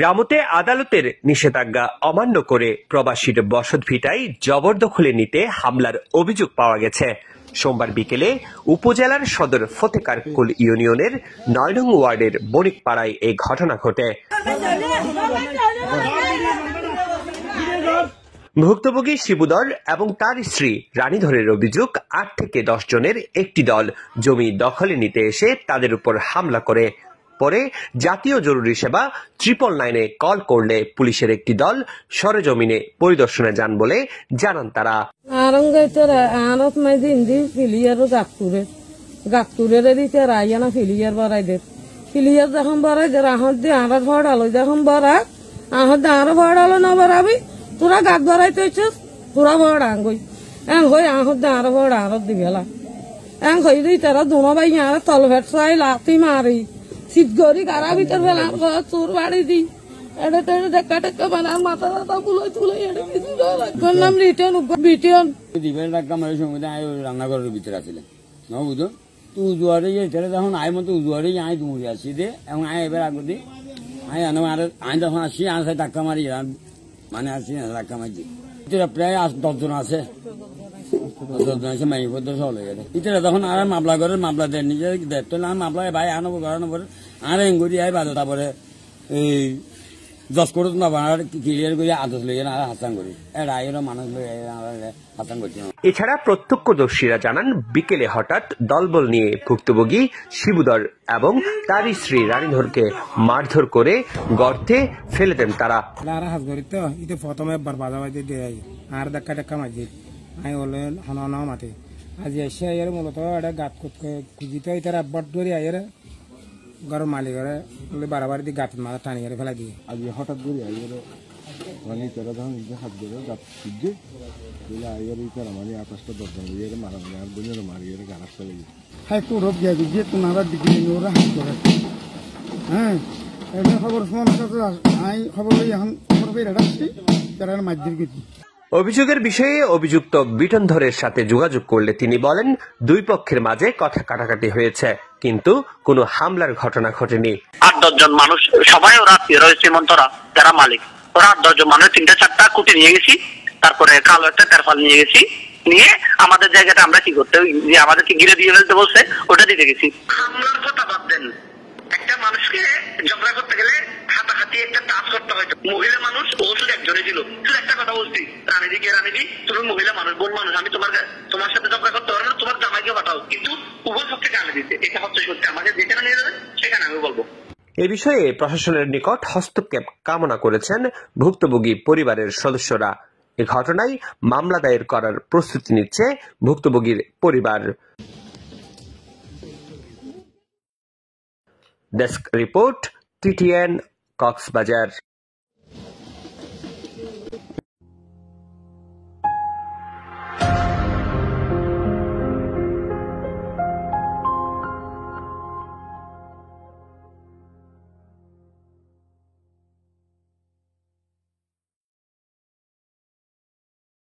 রামুতে আদালতের নিষেধাজ্ঞা অমান্য করে প্রবাসীর বসতভিটায় জবরদখলে নিতে হামলার অভিযোগ পাওয়া গেছে। সোমবার বিকেলে উপজেলার সদর ফতেকারকুল ইউনিয়নের ৯ নং ওয়ার্ডের বণিকপাড়ায় এই ঘটনা ঘটে। ভুক্তভোগী শিবুদর এবং তার স্ত্রী রানীধরের অভিযোগ ৮ থেকে ১০ জনের একটি দল জমি দখলে নিতে এসে তাদের উপর হামলা করে। পরে জাতীয় জরুরি সেবা 999-এ কল করলে পুলিশের একটি দল সরেজমিনে পরিদর্শনে যান বলে জানান তারা। তোরা গাছ ধরাইতেছ তোরা বড় আঙ্গই এং হই আহত আরো বড় আরো দিবেলা এং হই দিই তারা দোনো ভাই আর তল ভেটসাই লাতি মারি শীত গরি গারা ভিতর বেলা চোর বাড়ি দি এটা তেড়ে দেখা টেক্কা বানার মাথা টাথা বুলাই তুলাই এটা কিছু কোন নাম রিটার্ন দিবেন রাখা আমার সঙ্গে আয় রান্নাঘরের ভিতরে আসলে না বুঝো তো উজুয়ারে যেতে তখন আয় মতো উজুয়ারে আয় তুমি আসি দে এবং আয় এবার আগে দি আয় আনো আর আয় তখন আসি আনসাই ধাক্কা মারি মানে আসি না ধাক্কা মারছি প্রায় 10 জন আছে 10 জন আছে মাইক পদ্ধতি চলে গেছে ইতারা তখন আর মামলা করে মামলা দেন নিজে দেখতো না মামলা ভাই আনবো ঘরানো পরে আর এঙ্গুরি আয় বাধা তারপরে এই 10 করত না বানার ক্লিয়ার করে আদর্শ লেগে না হাসান করি এর আয়েরও মানুষ হাসান করছি। এছাড়া প্রত্যক্ষদর্শীরা জানান বিকেলে হঠাৎ দলবল নিয়ে ভুক্তভোগী শিবুদর এবং তার স্ত্রী রানীধরকে মারধর করে গর্তে ফেলে দেন তারা। প্রথমে বাজাবাজি দিয়ে আর ধাক্কা ধাক্কা মাঝি আমি বলে হন মাতে আজ এসে আইয়ার মূলত এটা গাত খুঁজিতে তারা বট ধরে আইয়ার ঘরের মালিকের বলে বারবার দিয়ে গাত মাথা টানি করে ফেলা দিয়ে আজ হঠাৎ ধরে আইয়ার মানে তারা ধরুন হাত ধরে গাত খুঁজছে বলে আইয়ার এই তারা মানে 8টা 10 জন ইয়ে মারা আর দুনিয়ার মারিয়ে গাছ চলে গেছে হ্যাঁ তো রোগ গিয়ে গিয়ে তোনারা দিকে ওরা হাত ধরে হ্যাঁ এটা খবর ফোন আই খবর লই এখন খবর পেয়ে রাখছি তারা মাঝদির গেছি। অভিযোগের বিষয়ে অভিযুক্ত বিটনধরের সাথে যোগাযোগ করলে তিনি বলেন দুই পক্ষের মাঝে কথা কাটাকাটি হয়েছে কিন্তু কোনো হামলার ঘটনা ঘটেনি। 8-10 জন মানুষ সবাই ওরা শ্রীমন্তরা যারা মালিক ওরা 8-10 জন মানুষ 3-4টা কুটি নিয়ে গেছি তারপরে কালো একটা তেরফাল নিয়ে গেছি নিয়ে আমাদের জায়গাটা আমরা কি করতে যে আমাদেরকে ঘিরে দিয়ে ফেলতে বলছে ওটা দিতে গেছি। হামলার কথা বাদ দেন একটা মানুষকে ঝগড়া করতে গেলে হাতাহাতি একটা টাচ করতে হয় মহিলা মানুষ ও শুধু একজনে ছিল শুধু একটা কথা বলছি রানীজি তুমি মহিলা মানুষ বোন মানুষ আমি তোমার সাথে ঝগড়া করতে পারবো না তোমার জামাইকে পাঠাও কিন্তু উভয় পক্ষে গালি দিতে এটা হচ্ছে সত্যি আমাকে যেখানে নিয়ে যাবে সেখানে আমি বলবো। এ বিষয়ে প্রশাসনের নিকট হস্তক্ষেপ কামনা করেছেন ভুক্তভোগী পরিবারের সদস্যরা। এ ঘটনায় মামলা দায়ের করার প্রস্তুতি নিচ্ছে ভুক্তভোগীর পরিবার। Desk report, TTN, Cox's Bazar.